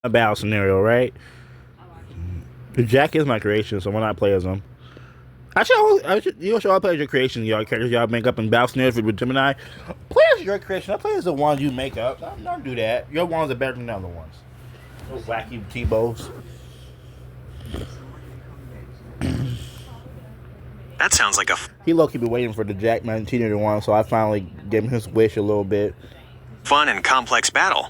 a battle scenario, right? Jack is my creation, so why not play as him? You should all play as your creation, y'all characters y'all make up in battle scenarios with Gemini. Play as your creation. I play as the ones you make up. Don't do that. Your ones are better than the other ones. Those wacky T-bows. That sounds like a He low-key been waiting for the Jack Man Teenager one, so I finally gave him his wish a little bit. fun and complex battle.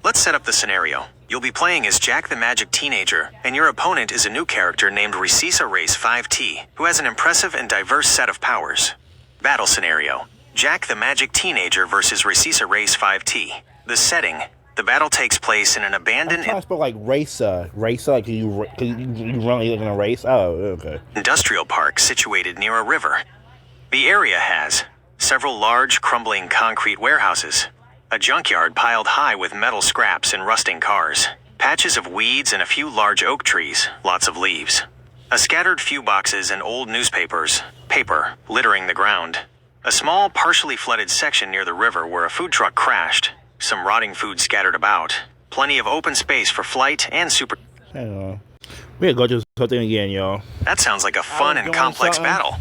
Let's set up the scenario. You'll be playing as Jack the Magic Teenager, and your opponent is a new character named Recisa Race 5T, who has an impressive and diverse set of powers. Battle scenario. Jack the Magic Teenager versus Recisa Race 5T. The setting. The battle takes place in an abandoned... I'm trying to spell like racer. Racer, like you run like in a race? Oh, okay. ...industrial park situated near a river. The area has several large, crumbling concrete warehouses, a junkyard piled high with metal scraps and rusting cars, patches of weeds and a few large oak trees, lots of leaves, a scattered few boxes and old newspapers, paper, littering the ground, a small, partially flooded section near the river where a food truck crashed, some rotting food scattered about, plenty of open space for flight and super... Hang on. We gotta go through something again, y'all. That sounds like a fun and complex battle.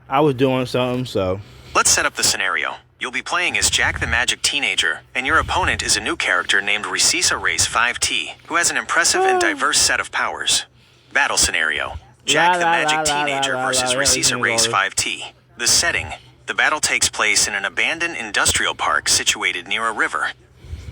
I was doing something, so... Let's set up the scenario. You'll be playing as Jack the Magic Teenager, and your opponent is a new character named Recisa Race 5T, who has an impressive and diverse set of powers. Battle scenario. Jack the Magic Teenager versus Recisa Race 5T. The setting. The battle takes place in an abandoned industrial park situated near a river.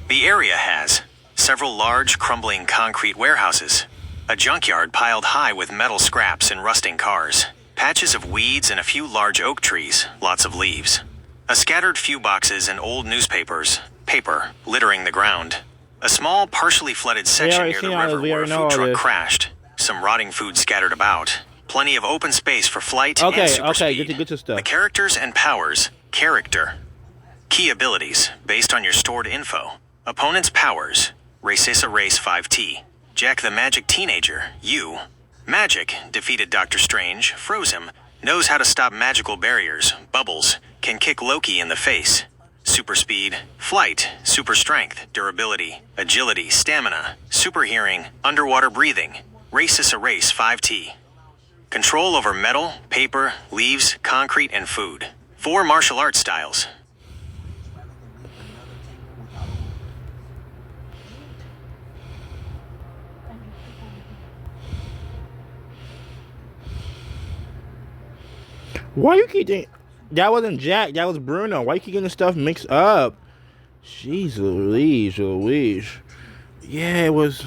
The area has several large, crumbling concrete warehouses, a junkyard piled high with metal scraps and rusting cars, patches of weeds and a few large oak trees, lots of leaves, a scattered few boxes and old newspapers, paper, littering the ground, a small, partially flooded section near the river where a food truck crashed, some rotting food scattered about, plenty of open space for flight and super speed. Get to stuff. The characters and powers. Character. Key abilities, based on your stored info. Opponent's powers. Recisa Race 5T. Jack the Magic Teenager. You. Magic. Defeated Doctor Strange. Froze him. Knows how to stop magical barriers. Bubbles. Can kick Loki in the face. Super speed. Flight. Super strength. Durability. Agility. Stamina. Super hearing. Underwater breathing. Recisa Race 5T. Control over metal, paper, leaves, concrete, and food. 4 martial arts styles. Why you keep thinking... That wasn't Jack, that was Bruno. Why you keep getting stuff mixed up? Jeez Louise. Yeah, it was...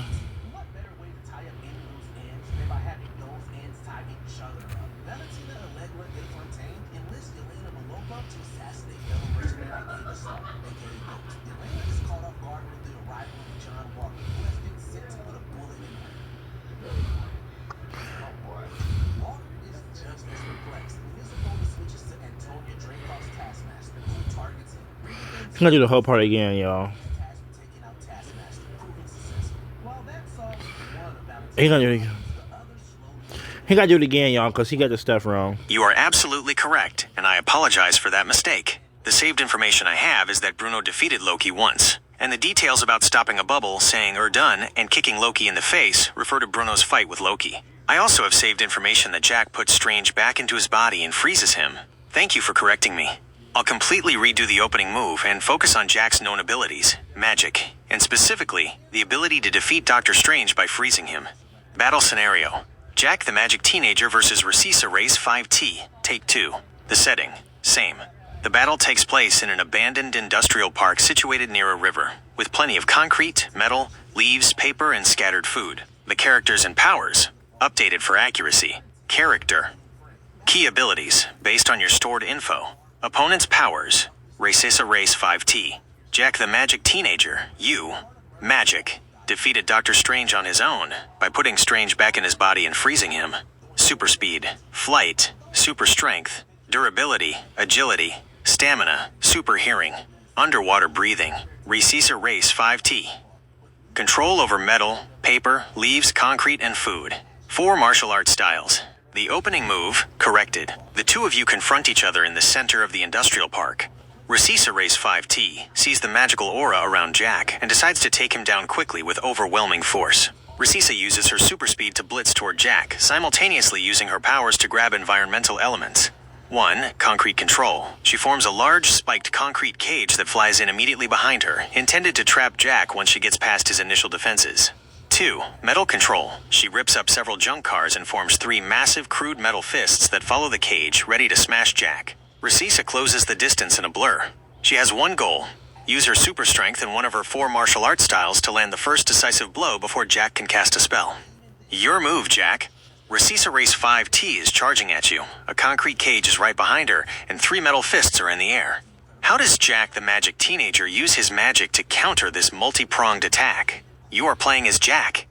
I'm gonna do the whole part again, y'all. He gotta do it again, y'all, because he got the stuff wrong. You are absolutely correct, and I apologize for that mistake. The saved information I have is that Bruno defeated Loki once, and the details about stopping a bubble, saying done, and kicking Loki in the face refer to Bruno's fight with Loki. I also have saved information that Jack puts Strange back into his body and freezes him. Thank you for correcting me. I'll completely redo the opening move and focus on Jack's known abilities, magic, and specifically, the ability to defeat Doctor Strange by freezing him. Battle scenario. Jack the Magic Teenager versus Recisa Race 5T, Take 2. The setting. Same. The battle takes place in an abandoned industrial park situated near a river, with plenty of concrete, metal, leaves, paper, and scattered food. The characters and powers. Updated for accuracy. Character. Key abilities, based on your stored info. Opponent's powers. Recisa Race 5T. Jack the Magic Teenager. You. Magic. Defeated Doctor Strange on his own by putting Strange back in his body and freezing him. Super speed. Flight. Super strength. Durability. Agility. Stamina. Super hearing. Underwater breathing. Recisa Race 5T. Control over metal, paper, leaves, concrete, and food. 4 martial arts styles. The opening move, corrected. The two of you confront each other in the center of the industrial park. Rasisa Race 5T sees the magical aura around Jack and decides to take him down quickly with overwhelming force. Rasisa uses her super speed to blitz toward Jack, simultaneously using her powers to grab environmental elements. 1. Concrete control. She forms a large, spiked concrete cage that flies in immediately behind her, intended to trap Jack once she gets past his initial defenses. 2. Metal control. She rips up several junk cars and forms 3 massive, crude metal fists that follow the cage, ready to smash Jack. Rasisa closes the distance in a blur. She has one goal: use her super strength in one of her 4 martial arts styles to land the first decisive blow before Jack can cast a spell. Your move, Jack. Rasisa Race 5T is charging at you. A concrete cage is right behind her, and 3 metal fists are in the air. How does Jack the Magic Teenager use his magic to counter this multi-pronged attack? You are playing as Jack.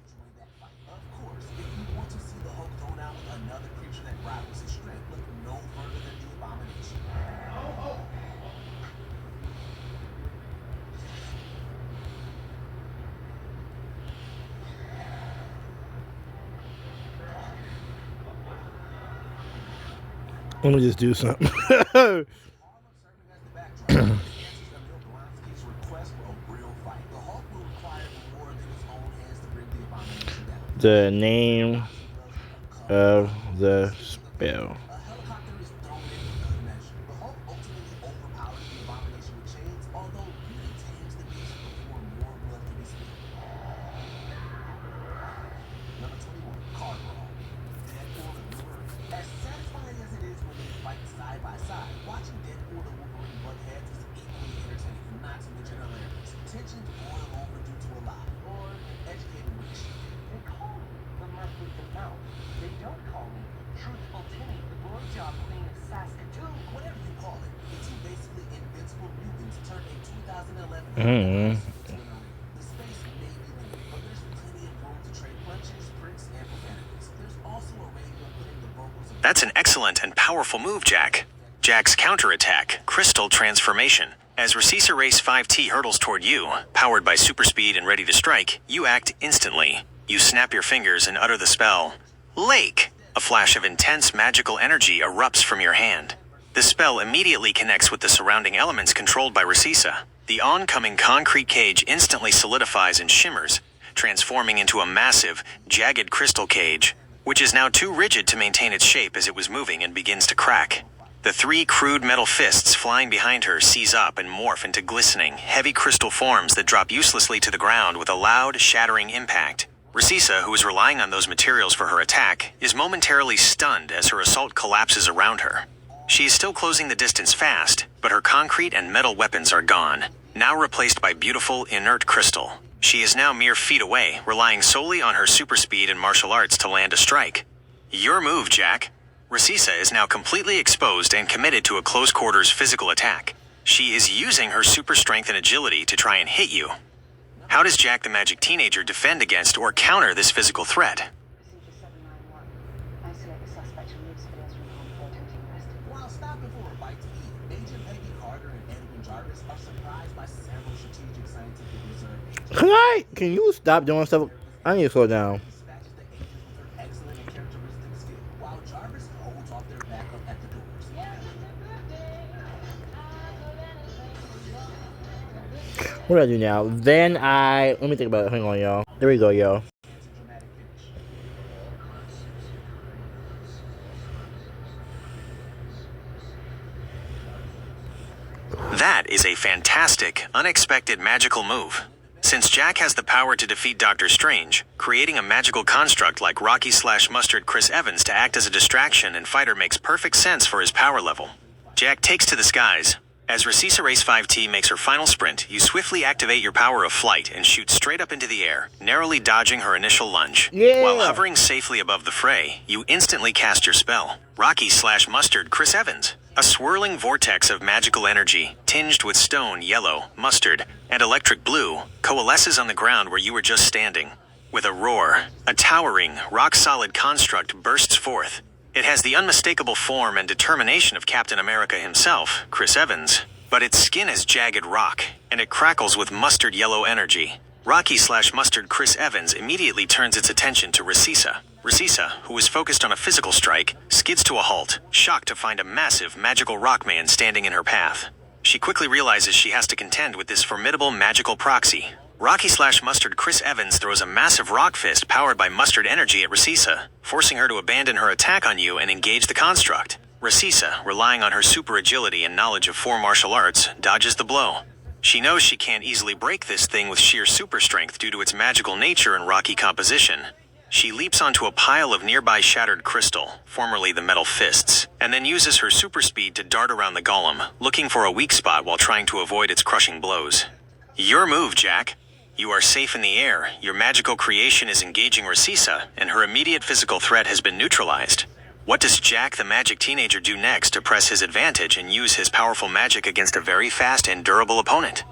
Let me just do something. The name of the spell. That's an excellent and powerful move, Jack. Jack's counterattack, Crystal Transformation. As Rasisa Race 5T hurtles toward you, powered by super speed and ready to strike, you act instantly. You snap your fingers and utter the spell, Lake. A flash of intense magical energy erupts from your hand. The spell immediately connects with the surrounding elements controlled by Rasisa. The oncoming concrete cage instantly solidifies and shimmers, transforming into a massive, jagged crystal cage, which is now too rigid to maintain its shape as it was moving and begins to crack. The 3 crude metal fists flying behind her seize up and morph into glistening, heavy crystal forms that drop uselessly to the ground with a loud, shattering impact. Rasisa, who is relying on those materials for her attack, is momentarily stunned as her assault collapses around her. She is still closing the distance fast, but her concrete and metal weapons are gone, now replaced by beautiful, inert crystal. She is now mere feet away, relying solely on her super speed and martial arts to land a strike. Your move, Jack. Rasisa is now completely exposed and committed to a close-quarters physical attack. She is using her super strength and agility to try and hit you. How does Jack the Magic Teenager defend against or counter this physical threat? Can you stop doing stuff? I need to slow down. What do I do now? Then let me think about it. Hang on, y'all. There we go, y'all. That is a fantastic, unexpected magical move. Since Jack has the power to defeat Doctor Strange, creating a magical construct like Rocky/Mustard Chris Evans to act as a distraction and fighter makes perfect sense for his power level. Jack takes to the skies. As Rasisa Race 5T makes her final sprint, you swiftly activate your power of flight and shoot straight up into the air, narrowly dodging her initial lunge. Yeah. While hovering safely above the fray, you instantly cast your spell, Rocky/Mustard Chris Evans. A swirling vortex of magical energy, tinged with stone, yellow, mustard, and electric blue, coalesces on the ground where you were just standing. With a roar, a towering, rock-solid construct bursts forth. It has the unmistakable form and determination of Captain America himself, Chris Evans, but its skin is jagged rock, and it crackles with mustard yellow energy. Rocky/Mustard Chris Evans immediately turns its attention to Rasisa. Rasisa, who is focused on a physical strike, skids to a halt, shocked to find a massive magical rock man standing in her path. She quickly realizes she has to contend with this formidable magical proxy. Rocky/Mustard Chris Evans throws a massive rock fist powered by mustard energy at Rasisa, forcing her to abandon her attack on you and engage the construct. Rasisa, relying on her super agility and knowledge of 4 martial arts, dodges the blow. She knows she can't easily break this thing with sheer super strength due to its magical nature and rocky composition. She leaps onto a pile of nearby shattered crystal, formerly the metal fists, and then uses her super speed to dart around the golem, looking for a weak spot while trying to avoid its crushing blows. Your move, Jack. You are safe in the air, your magical creation is engaging Rasisa, and her immediate physical threat has been neutralized. What does Jack the Magic Teenager do next to press his advantage and use his powerful magic against a very fast and durable opponent?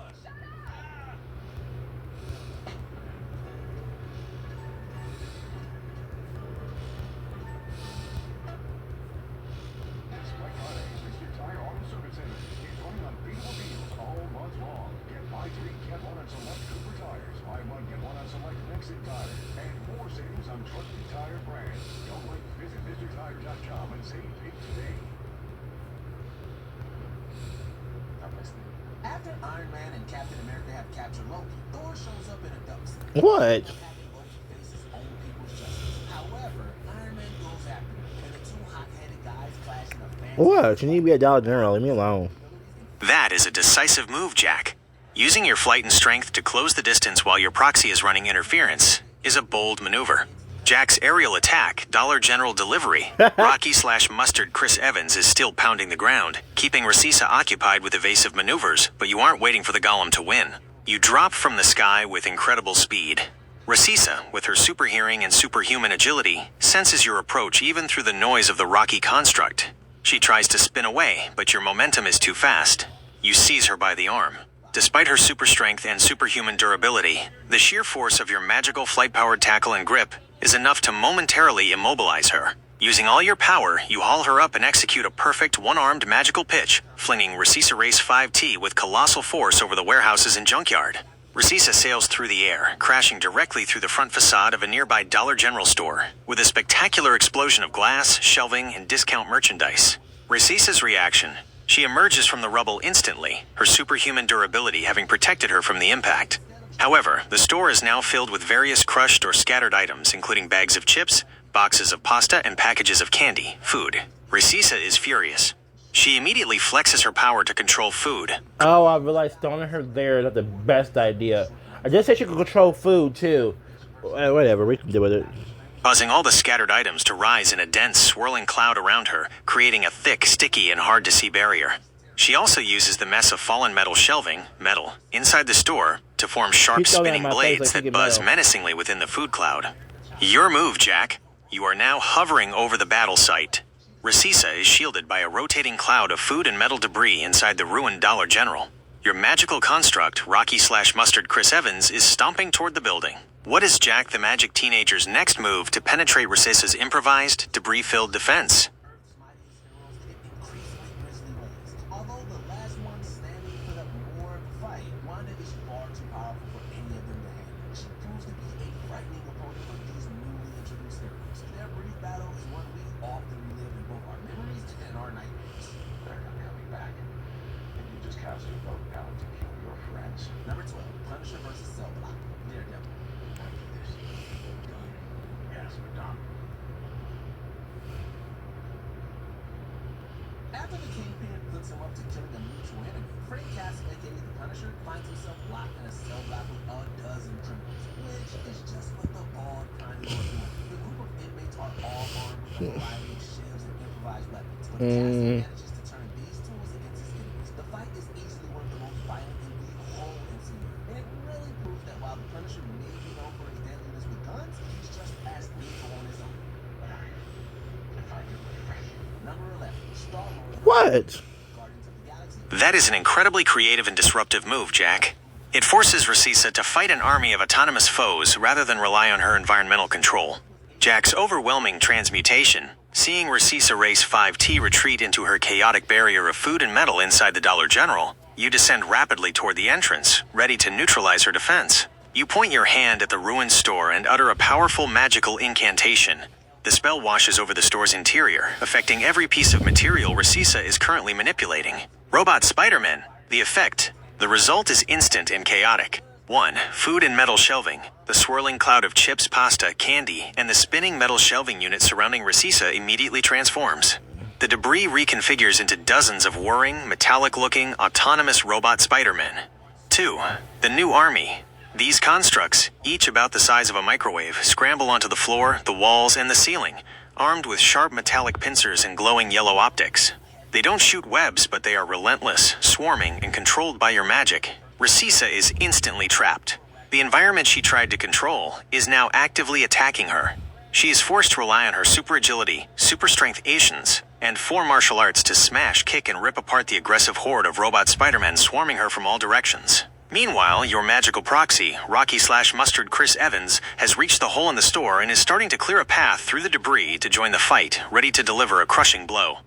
After Iron Man and Captain America have captured Loki, Thor shows up in a dumpster. What? Captain Loki faces own people's justice. However, Iron Man goes after him, and the two hot-headed guys clash in a fancy... What? You need to be a Dollar General. Leave me alone. That is a decisive move, Jack. Using your flight and strength to close the distance while your proxy is running interference is a bold maneuver. Jack's aerial attack, Dollar General delivery, Rocky/Mustard Chris Evans is still pounding the ground, keeping Rasisa occupied with evasive maneuvers, but you aren't waiting for the golem to win. You drop from the sky with incredible speed. Rasisa, with her super hearing and superhuman agility, senses your approach even through the noise of the rocky construct. She tries to spin away, but your momentum is too fast. You seize her by the arm. Despite her super strength and superhuman durability, the sheer force of your magical flight-powered tackle and grip is enough to momentarily immobilize her. Using all your power, you haul her up and execute a perfect one-armed magical pitch, flinging Rasisa Race 5T with colossal force over the warehouses and junkyard. Rasisa sails through the air, crashing directly through the front facade of a nearby Dollar General store, with a spectacular explosion of glass, shelving, and discount merchandise. Rasisa's reaction: she emerges from the rubble instantly, her superhuman durability having protected her from the impact. However, the store is now filled with various crushed or scattered items, including bags of chips, boxes of pasta, and packages of candy, food. Rasisa is furious. She immediately flexes her power to control food. Oh, I realized stoning her there is not the best idea. I just said she could control food, too. Whatever, we can deal with it. Causing all the scattered items to rise in a dense, swirling cloud around her, creating a thick, sticky, and hard-to-see barrier. She also uses the mess of fallen metal shelving, inside the store to form sharp spinning blades that buzz menacingly within the food cloud. Your move, Jack. You are now hovering over the battle site. Rasisa is shielded by a rotating cloud of food and metal debris inside the ruined Dollar General. Your magical construct, Rocky/Mustard Chris Evans, is stomping toward the building. What is Jack the Magic Teenager's next move to penetrate Rasisa's improvised, debris-filled defense? Although the last one standing put up more of a fight, Wanda is far too powerful for any of them to handle. She proves to be a frightening opponent for these newly introduced heroes. Their brief battle is one we often relive in both our memories and our nightmares. They're not coming back. And you just cast your vote now to kill your friends. Number 12, Punisher versus Cell Block. Daredevil. After this, we're done. Yes, we're done. After the Kingpin hooks him up to killing a mutual enemy, Frank Castle, aka the Punisher, finds himself locked in a cell block with a dozen criminals, which is just what the bald kind of doing. The group of inmates are all armed with a variety of shivs and improvised weapons, but Castle manages to turn these tools against his enemies. The fight is easily one of the most violent in the whole MCU, and it really proves that while the Punisher may be known for his deadliness with guns, he's just as lethal on his own. If I could refresh you. Number 11, Star-Lord. What? Guardians of the Galaxy. That is an incredibly creative and disruptive move, Jack. It forces Rasisa to fight an army of autonomous foes rather than rely on her environmental control. Jack's overwhelming transmutation, seeing Rasisa Race 5T retreat into her chaotic barrier of food and metal inside the Dollar General, you descend rapidly toward the entrance, ready to neutralize her defense. You point your hand at the ruined store and utter a powerful magical incantation. The spell washes over the store's interior, affecting every piece of material Rasisa is currently manipulating. Robot Spider-Man, The effect. The result is instant and chaotic. 1. Food and metal shelving. The swirling cloud of chips, pasta, candy, and the spinning metal shelving unit surrounding Rasisa immediately transforms. The debris reconfigures into dozens of whirring, metallic-looking, autonomous robot Spider-Men. 2. The new army. These constructs, each about the size of a microwave, scramble onto the floor, the walls, and the ceiling, armed with sharp metallic pincers and glowing yellow optics. They don't shoot webs, but they are relentless, swarming, and controlled by your magic. Rasisa is instantly trapped. The environment she tried to control is now actively attacking her. She is forced to rely on her super agility, super strength Asians, and 4 martial arts to smash, kick, and rip apart the aggressive horde of robot Spider-Men swarming her from all directions. Meanwhile, your magical proxy, Rocky/Mustard Chris Evans, has reached the hole in the store and is starting to clear a path through the debris to join the fight, ready to deliver a crushing blow.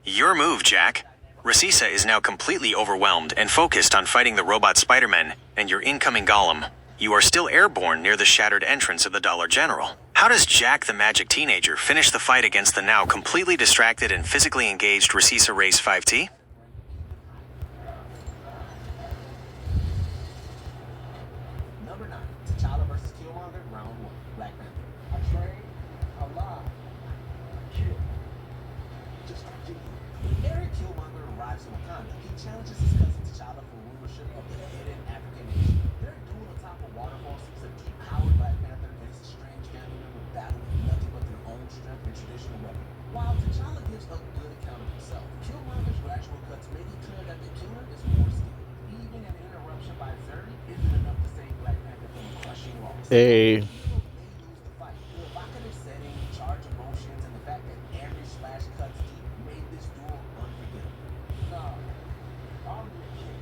Your move, Jack. Rasisa is now completely overwhelmed and focused on fighting the robot Spider-Men and your incoming golem. You are still airborne near the shattered entrance of the Dollar General. How does Jack the Magic Teenager finish the fight against the now completely distracted and physically engaged Rasisa Race 5T? Number 9, T'Challa vs. Killmonger, round 1, Black Panther. I train a lot. Kill. Just continue. When Eric Killmonger arrives in Wakanda, he challenges his cousin T'Challa for rulership of the hidden African nation. Their duel atop a waterfall sees a deep-powered Black Panther and his strange family member battle with nothing but their own strength and traditional weapon. While T'Challa gives a good account of himself, Killmonger's gradual cuts make it clear that the killer is more skilled. Even an interruption by Zuri isn't enough to save Black Panther from a crushing loss. Hey. The hero may lose the fight. The evocative setting, charged emotions, and the fact that every slash cuts deep made this duel unforgettable. Nah, I'm the king.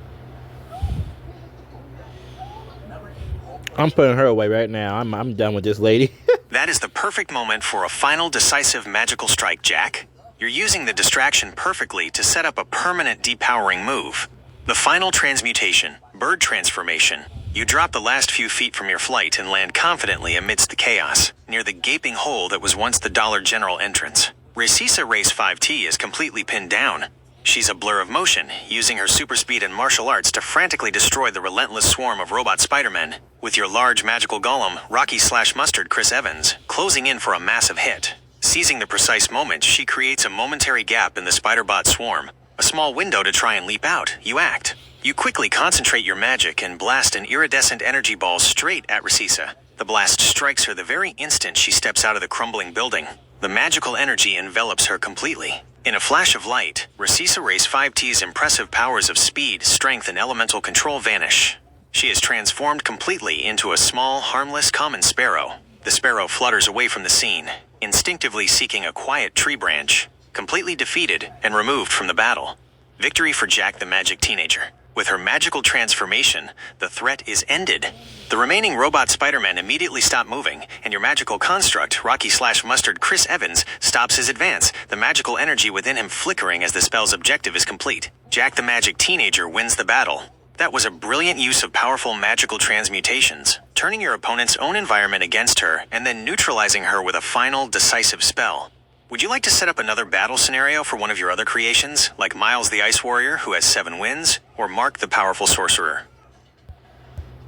Number 8, I'm putting her away right now. I'm done with this lady. That is the perfect moment for a final decisive magical strike, Jack. You're using the distraction perfectly to set up a permanent depowering move. The final transmutation, bird transformation. You drop the last few feet from your flight and land confidently amidst the chaos, near the gaping hole that was once the Dollar General entrance. Rasisa Race 5T is completely pinned down. She's a blur of motion, using her super speed and martial arts to frantically destroy the relentless swarm of robot Spider-Men, with your large magical golem, Rocky/Mustard Chris Evans, closing in for a massive hit. Seizing the precise moment, she creates a momentary gap in the Spider-Bot swarm, a small window to try and leap out. You act. You quickly concentrate your magic and blast an iridescent energy ball straight at Rasisa. The blast strikes her the very instant she steps out of the crumbling building. The magical energy envelops her completely. In a flash of light, Rasisa Race 5T's impressive powers of speed, strength, and elemental control vanish. She is transformed completely into a small, harmless, common sparrow. The sparrow flutters away from the scene, instinctively seeking a quiet tree branch, completely defeated and removed from the battle. Victory for Jack the Magic Teenager. With her magical transformation, the threat is ended. The remaining robot Spider-Men immediately stop moving, and your magical construct, Rocky/Mustard Chris Evans, stops his advance, the magical energy within him flickering as the spell's objective is complete. Jack the Magic Teenager wins the battle. That was a brilliant use of powerful magical transmutations, turning your opponent's own environment against her and then neutralizing her with a final, decisive spell. Would you like to set up another battle scenario for one of your other creations, like Miles the Ice Warrior, who has 7 wins, or Mark the Powerful Sorcerer?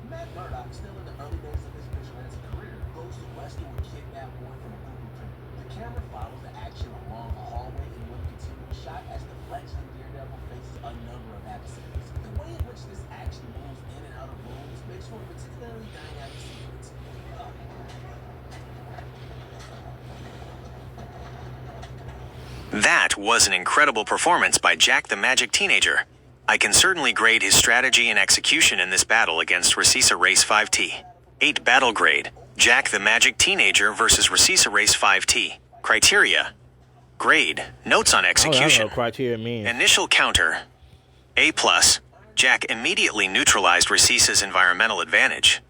Matt Murdock, still in the early days of his vigilante career, goes to rescue a kidnapped boy from a voodoo prison. The camera follows the action along a hallway in one continuous shot as the fledgling Daredevil faces a number of adversaries. The way in which this action moves in and out of rooms makes for a particularly dynamic sequence. That was an incredible performance by Jack the Magic Teenager. I can certainly grade his strategy and execution in this battle against Rasisa Race 5T. 8 battle grade. Jack the Magic Teenager versus Rasisa Race 5T. Criteria. Grade. Notes on I don't know execution. what criteria means. Initial counter. A+. Jack immediately neutralized Rasisa's environmental advantage.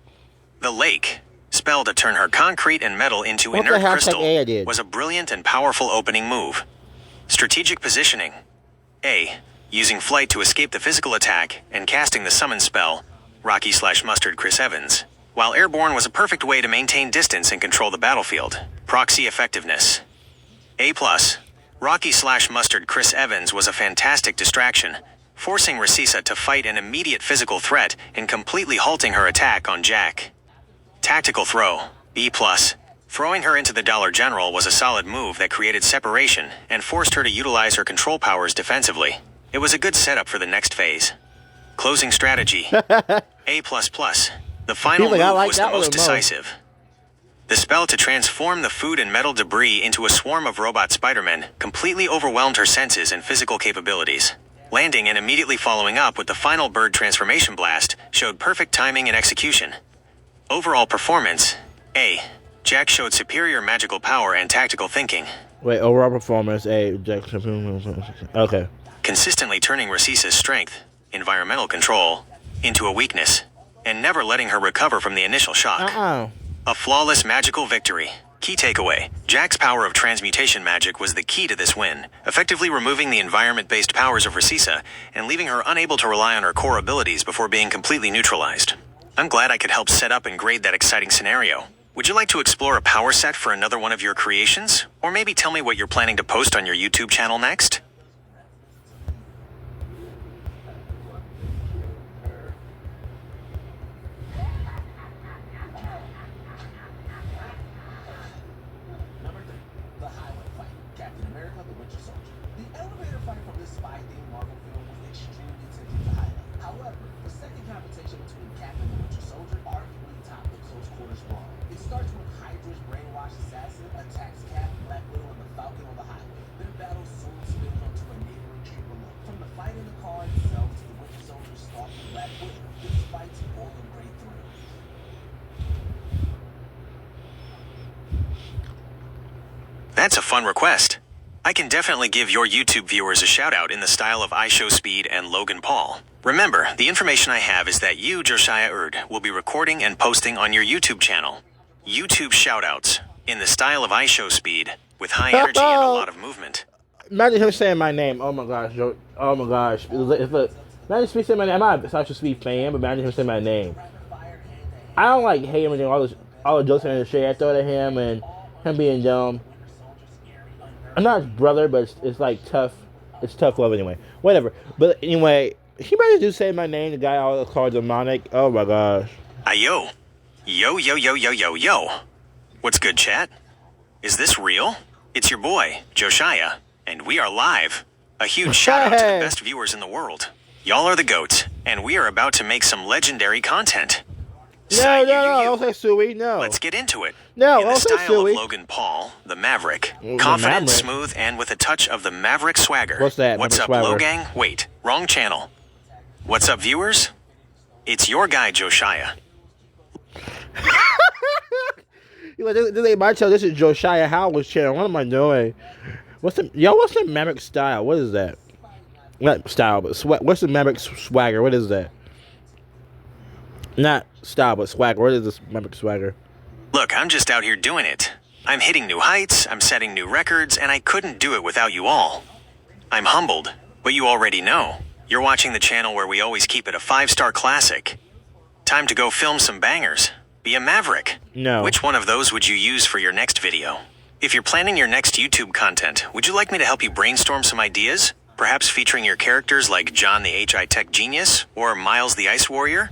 The Lake, spell to turn her concrete and metal into What the inert hashtag crystal, A I did? was a brilliant and powerful opening move. Strategic positioning. A. Using flight to escape the physical attack and casting the summon spell, Rocky/Mustard Chris Evans. While airborne was a perfect way to maintain distance and control the battlefield. Proxy effectiveness. A+. Rocky/Mustard Chris Evans was a fantastic distraction, forcing Rasisa to fight an immediate physical threat and completely halting her attack on Jack. Tactical throw, B+. Throwing her into the Dollar General was a solid move that created separation and forced her to utilize her control powers defensively. It was a good setup for the next phase. Closing strategy, A++. The final He's like, I move like was that the one most the most. decisive. The spell to transform the food and metal debris into a swarm of robot Spider-Men completely overwhelmed her senses and physical capabilities. Landing and immediately following up with the final bird transformation blast showed perfect timing and execution. Overall performance, A. Jack showed superior magical power and tactical thinking, Wait, overall performance, A. Okay. consistently turning Rasisa's strength, environmental control, into a weakness, and never letting her recover from the initial shock. A flawless magical victory. Key takeaway, Jack's power of transmutation magic was the key to this win, effectively removing the environment-based powers of Rasisa and leaving her unable to rely on her core abilities before being completely neutralized. I'm glad I could help set up and grade that exciting scenario. Would you like to explore a power set for another one of your creations? Or maybe tell me what you're planning to post on your YouTube channel next? Number 3, the highway fight. Captain America, the Winter Soldier. The elevator fight from this spy-themed Marvel film was extremely tempting to highlight. However, the second confrontation between Captain and the Winter Soldier arguably topped the close quarters brawl. It starts when Hydra's brainwashed assassin attacks Cap, Black Widow, and the Falcon on the highway. Their battle soon spills onto a neighboring tree below. From the fight in the car itself to the Winter Soldier stalking Black Widow, these fights full of great thrills. That's a fun request. I can definitely give your YouTube viewers a shout out in the style of iShowSpeed and Logan Paul. Remember, the information I have is that you, Josiah Erd, will be recording and posting on your YouTube channel. YouTube shoutouts in the style of iShowSpeed with high energy and a lot of movement. Imagine him saying my name. Oh my gosh, Joe. Oh my gosh. Imagine him saying my name. I'm not such a Speed fan, but imagine him saying my name. I don't like hate him and all the jokes and shit I throw at him and him being dumb. I'm not his brother, but it's like tough. It's tough love anyway. Whatever. But anyway, he better do say my name. The guy all called demonic. Oh my gosh. Ayo. Yo, yo, yo, yo, yo, yo. What's good, chat? Is this real? It's your boy, Josiah, and we are live. A huge shout out to the best viewers in the world. Y'all are the GOATs, and we are about to make some legendary content. No, don't say Suey, no. Let's get into it. No, in the don't say style Suey. of Logan Paul, the Maverick. The Confident, Maverick. smooth, and with a touch of the Maverick swagger. What's that, What's Maverick up, swagger? Logang? Wait, wrong channel. What's up, viewers? It's your guy, Josiah. This ain't my channel. This is Josiah Howard's channel. What am I doing? What's the Maverick style? What is that? Not style, but what's the Maverick swagger? What is that? Not style, but swagger. What is this Maverick swagger? Look, I'm just out here doing it. I'm hitting new heights, I'm setting new records, and I couldn't do it without you all. I'm humbled, but you already know. You're watching the channel where we always keep it a 5-star classic. Time to go film some bangers. Be a maverick. No. Which one of those would you use for your next video? If you're planning your next YouTube content, would you like me to help you brainstorm some ideas? Perhaps featuring your characters like John the HI Tech Genius or Miles the Ice Warrior?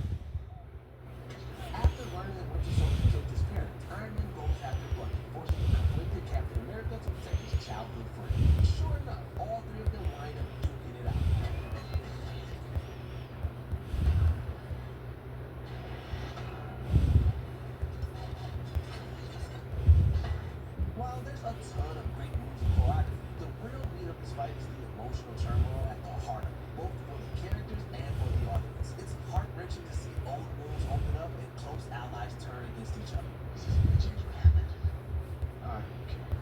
After learning that Winter Soldier killed his parents, Iron Man goes after Bucky, forcing the conflicted Captain America to protect his childhood friend. Sure enough, all three of them wind up duking it out. While there's a ton of great moves and choreography, the real meat of this fight is the emotional turmoil at the heart of it, both for the characters and for the audience. It's heart-wrenching to see old wounds open up and close allies turn against each other. This is gonna change what happened. I don't care.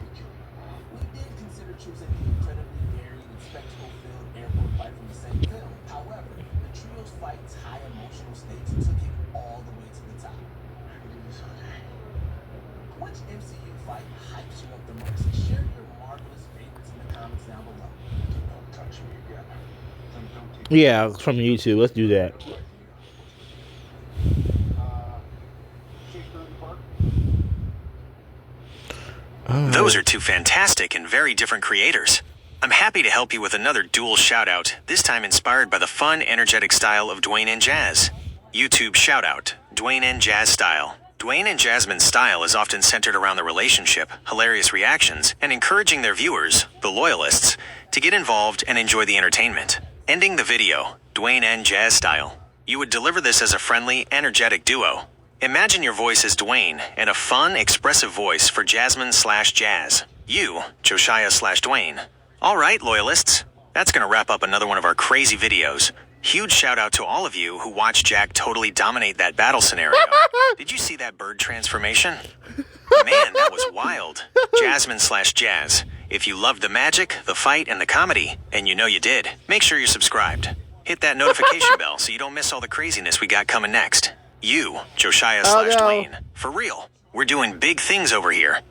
You killed my mom. We did consider choosing the incredibly varied and spectacle-filled airport fight from the same film. However, the trio's fight's high emotional stakes took it all the way to the top. I can do this all day. Which MCU fight hypes you up the most? Share your marvelous favorites in the comments down below. Don't touch me again. Don't take Yeah, from YouTube. Let's do that. Shakespeare in the Park? Those are two fantastic and very different creators. I'm happy to help you with another dual shoutout, this time inspired by the fun, energetic style of Dwayne and Jazz. YouTube shoutout, Dwayne and Jazz style. Dwayne and Jasmine's style is often centered around the relationship, hilarious reactions, and encouraging their viewers, the loyalists, to get involved and enjoy the entertainment. Ending the video, Dwayne and Jazz style. You would deliver this as a friendly, energetic duo. Imagine your voice as Dwayne and a fun, expressive voice for Jasmine/Jazz. You, Josiah/Dwayne. Alright, loyalists. That's gonna wrap up another one of our crazy videos. Huge shout out to all of you who watched Jack totally dominate that battle scenario. Did you see that bird transformation? Man, that was wild. Jasmine/Jazz. If you loved the magic, the fight, and the comedy, and you know you did, make sure you're subscribed. Hit that notification bell so you don't miss all the craziness we got coming next. You, Josiah/Dwayne. For real. We're doing big things over here.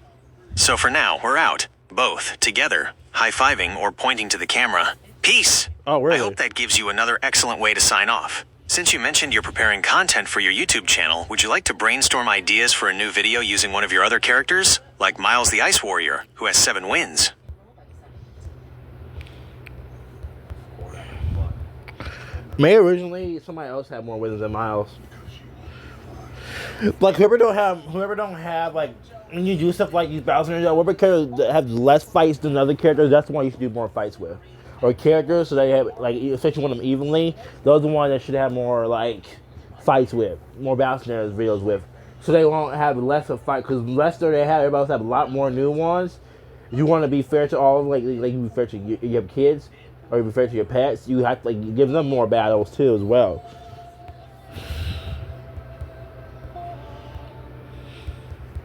So for now, we're out. Both, together, high-fiving or pointing to the camera. Peace. Oh, really? I hope that gives you another excellent way to sign off. Since you mentioned you're preparing content for your YouTube channel, would you like to brainstorm ideas for a new video using one of your other characters? Like Miles the Ice Warrior, who has 7 wins. May originally somebody else had more wins than Miles. Like whoever don't have like when you do stuff like these battles, whoever characters that have less fights than other characters, that's the one you should do more fights with. Or characters, so they have like especially one of them evenly. Those are the ones that should have more like fights with, more battle scenarios videos with, so they won't have less of fight. Because Lester, they have everybody else have a lot more new ones. If you want to be fair to all, like you be fair to your kids, or you be fair to your pets, you have to like give them more battles too as well.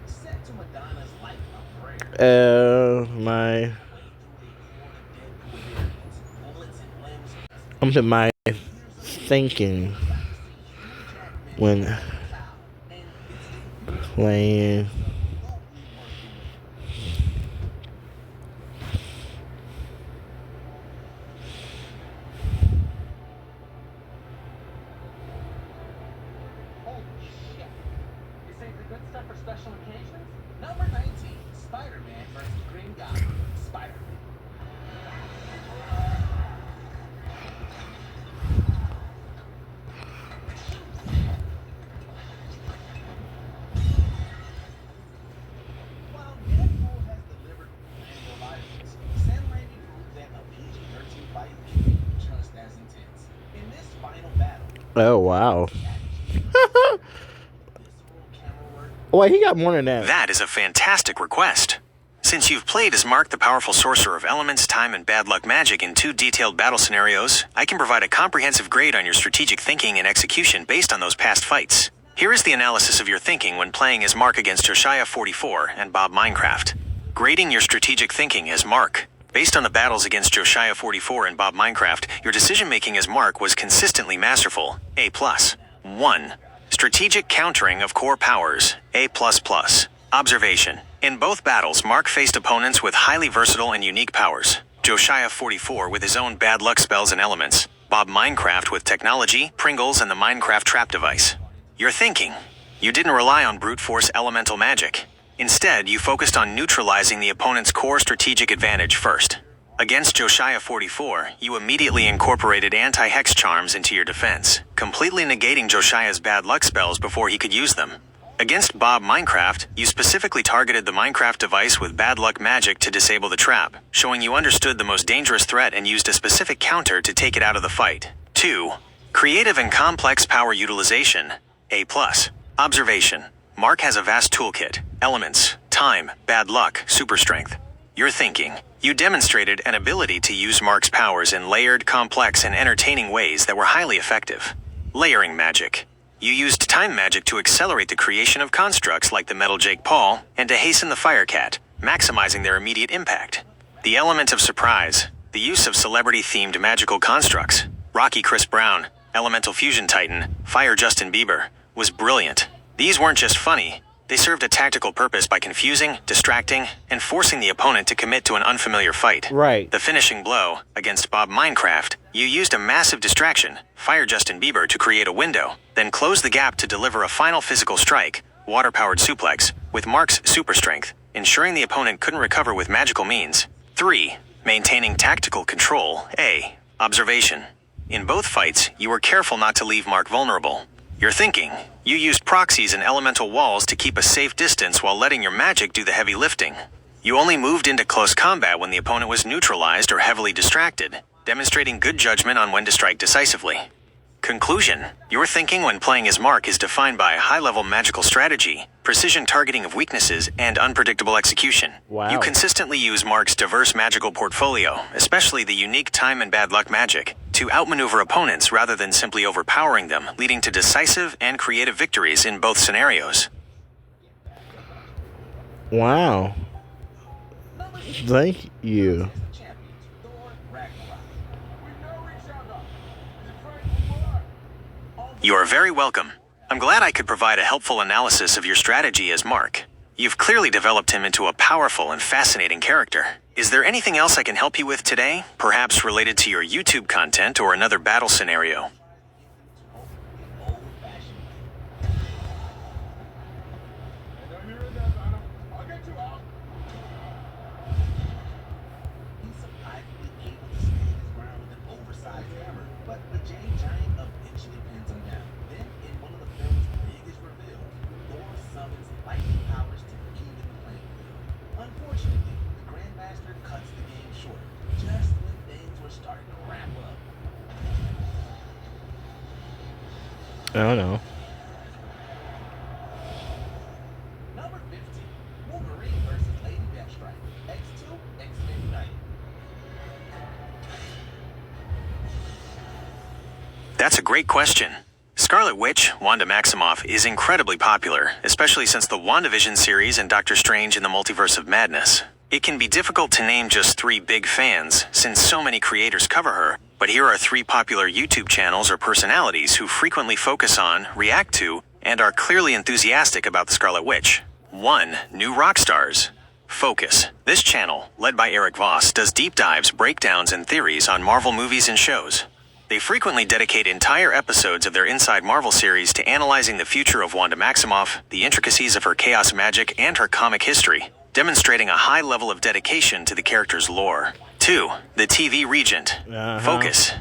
Set to Madonna's Life of Prayer. My. Come to my thinking when playing Holy shit. You save the good stuff for special occasions? Number 19, Spider-Man versus Green Goblin. Spider-Man. While Deadpool has delivered and violence, Sam Raimi proved that a PG-13 fight can be just as intense. In this final battle, oh wow. visceral camera work. Wait, he got more than that. That is a fantastic request. Since you've played as Mark the Powerful Sorcerer of Elements, Time, and Bad Luck Magic in 2 detailed battle scenarios, I can provide a comprehensive grade on your strategic thinking and execution based on those past fights. Here is the analysis of your thinking when playing as Mark against Josiah 44 and Bob Minecraft. Grading your strategic thinking as Mark. Based on the battles against Josiah 44 and Bob Minecraft, your decision-making as Mark was consistently masterful. A+. 1. Strategic countering of core powers. A++. Observation. In both battles, Mark faced opponents with highly versatile and unique powers. Josiah 44 with his own bad luck spells and elements. Bob Minecraft with technology, Pringles, and the Minecraft trap device. Your thinking. You didn't rely on brute force elemental magic. Instead, you focused on neutralizing the opponent's core strategic advantage first. Against Josiah 44, you immediately incorporated anti-hex charms into your defense, completely negating Josiah's bad luck spells before he could use them. Against Bob Minecraft, you specifically targeted the Minecraft device with bad luck magic to disable the trap, showing you understood the most dangerous threat and used a specific counter to take it out of the fight. 2. Creative and complex power utilization. A+. Observation. Mark has a vast toolkit. Elements, time, bad luck, super strength. Your thinking. You demonstrated an ability to use Mark's powers in layered, complex, and entertaining ways that were highly effective. Layering magic. You used time magic to accelerate the creation of constructs like the Metal Jake Paul and to hasten the Firecat, maximizing their immediate impact. The element of surprise. The use of celebrity-themed magical constructs. Rocky Chris Brown, Elemental Fusion Titan, Fire Justin Bieber, was brilliant. These weren't just funny. They served a tactical purpose by confusing, distracting, and forcing the opponent to commit to an unfamiliar fight. Right. The finishing blow, against Bob Minecraft, you used a massive distraction, Fire Justin Bieber, to create a window, then close the gap to deliver a final physical strike, water-powered suplex, with Mark's super strength, ensuring the opponent couldn't recover with magical means. 3. Maintaining tactical control, A. Observation. In both fights, you were careful not to leave Mark vulnerable. Your thinking. You used proxies and elemental walls to keep a safe distance while letting your magic do the heavy lifting. You only moved into close combat when the opponent was neutralized or heavily distracted, demonstrating good judgment on when to strike decisively. Conclusion. Your thinking when playing as Mark is defined by high-level magical strategy, precision targeting of weaknesses, and unpredictable execution. Wow. You consistently use Mark's diverse magical portfolio, especially the unique time and bad luck magic, to outmaneuver opponents rather than simply overpowering them, leading to decisive and creative victories in both scenarios. Wow. Thank you. You are very welcome. I'm glad I could provide a helpful analysis of your strategy as Mark. You've clearly developed him into a powerful and fascinating character. Is there anything else I can help you with today? Perhaps related to your YouTube content or another battle scenario? He's surprisingly able to stand his ground with an oversized hammer, but the Jade Giant eventually pins him down. Then, in one of the film's biggest reveals, Thor summons lightning powers to even the playing field. Unfortunately, the Grandmaster cuts the game short, just when things were starting to wrap up. I don't know. Number 15, Wolverine versus Lady Deathstrike. X2, X-Men United. That's a great question. Scarlet Witch, Wanda Maximoff, is incredibly popular, especially since the WandaVision series and Doctor Strange in the Multiverse of Madness. It can be difficult to name just 3 big fans, since so many creators cover her, but here are 3 popular YouTube channels or personalities who frequently focus on, react to, and are clearly enthusiastic about the Scarlet Witch. 1. New Rock Stars. Focus. This channel, led by Eric Voss, does deep dives, breakdowns, and theories on Marvel movies and shows. They frequently dedicate entire episodes of their Inside Marvel series to analyzing the future of Wanda Maximoff, the intricacies of her chaos magic, and her comic history, demonstrating a high level of dedication to the character's lore. 2. The TV Regent. Focus.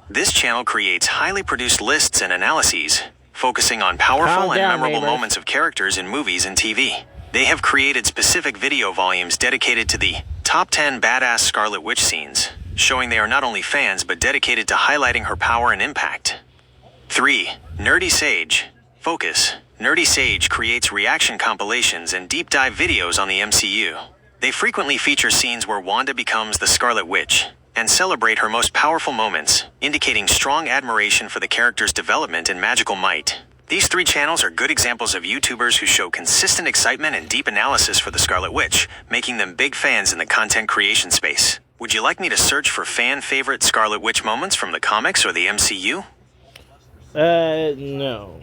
This channel creates highly produced lists and analyses, focusing on powerful and memorable moments of characters in movies and TV. They have created specific video volumes dedicated to the top 10 badass Scarlet Witch scenes, showing they are not only fans but dedicated to highlighting her power and impact. 3. Nerdy Sage. Focus. Nerdy Sage creates reaction compilations and deep dive videos on the MCU. They frequently feature scenes where Wanda becomes the Scarlet Witch and celebrate her most powerful moments, indicating strong admiration for the character's development and magical might. These 3 channels are good examples of YouTubers who show consistent excitement and deep analysis for the Scarlet Witch, making them big fans in the content creation space. Would you like me to search for fan-favorite Scarlet Witch moments from the comics or the MCU? No.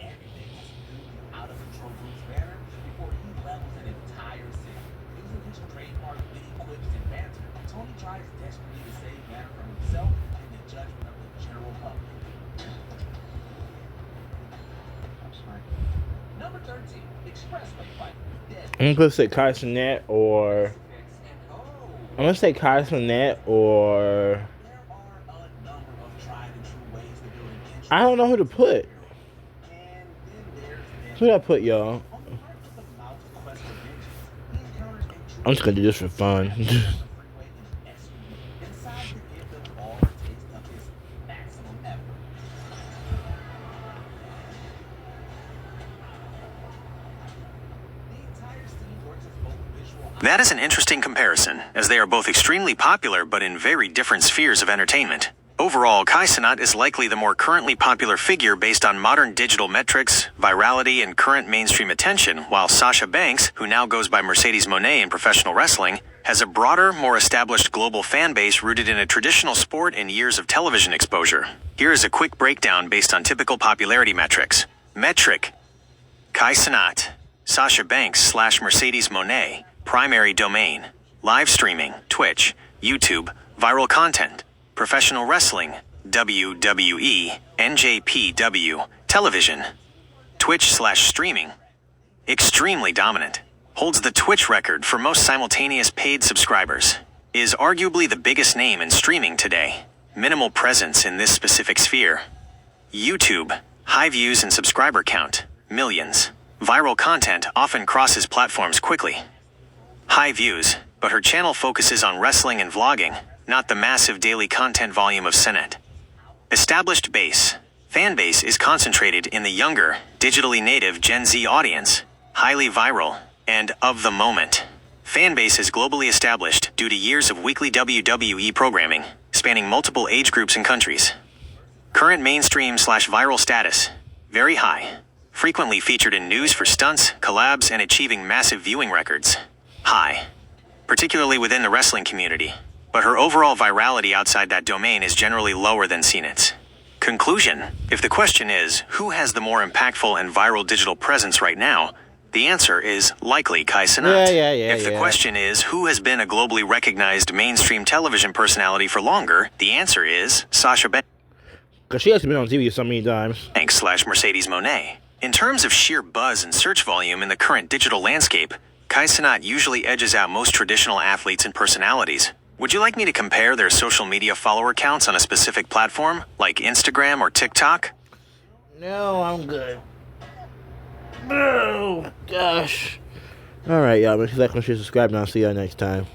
Out of control Bruce Banner before he levels an entire city. Using his trademark witty quips and banter, Tony tries desperately to save Banner from himself and the judgment of the general public. Number 13, Expressway Fight. I'm gonna say Kai Cenat or I'm gonna say Kai Cenat or There are a number of tried and true ways to build an entry. I don't know who to put. And then there's Who did I put, y'all? on the part of the mouth quest of vengeance, he encounters a true I'm just gonna do this for fun. freeway in an SUV, inside to give them all a taste of his maximum effort. The entire scene works as both visual That is an interesting comparison, as they are both extremely popular but in very different spheres of entertainment. Overall, Kai Cenat is likely the more currently popular figure based on modern digital metrics, virality, and current mainstream attention, while Sasha Banks, who now goes by Mercedes Moné in professional wrestling, has a broader, more established global fan base rooted in a traditional sport and years of television exposure. Here is a quick breakdown based on typical popularity metrics. Metric: Kai Cenat, Sasha Banks / Mercedes Moné, primary domain, live streaming, Twitch, YouTube, viral content, professional wrestling, WWE, NJPW, television, Twitch / streaming, extremely dominant, holds the Twitch record for most simultaneous paid subscribers, is arguably the biggest name in streaming today. Minimal presence in this specific sphere. YouTube, high views and subscriber count, millions. Viral content often crosses platforms quickly. High views, but her channel focuses on wrestling and vlogging, not the massive daily content volume of Senate. Established base. Fan base is concentrated in the younger, digitally native Gen Z audience, highly viral, and of the moment. Fan base is globally established due to years of weekly WWE programming, spanning multiple age groups and countries. Current mainstream/viral status, very high. Frequently featured in news for stunts, collabs, and achieving massive viewing records. High. Particularly within the wrestling community. But her overall virality outside that domain is generally lower than Cenat's. Conclusion: if the question is, who has the more impactful and viral digital presence right now, the answer is likely Kai Cenat. If the question is, who has been a globally recognized mainstream television personality for longer, the answer is Sasha Because she has been on TV so many times. Banks/Mercedes Moné. In terms of sheer buzz and search volume in the current digital landscape, Kai Cenat usually edges out most traditional athletes and personalities. Would you like me to compare their social media follower counts on a specific platform, like Instagram or TikTok? No, I'm good. Oh, gosh. Alright, y'all. Make sure you like and share, subscribe, and I'll see y'all next time.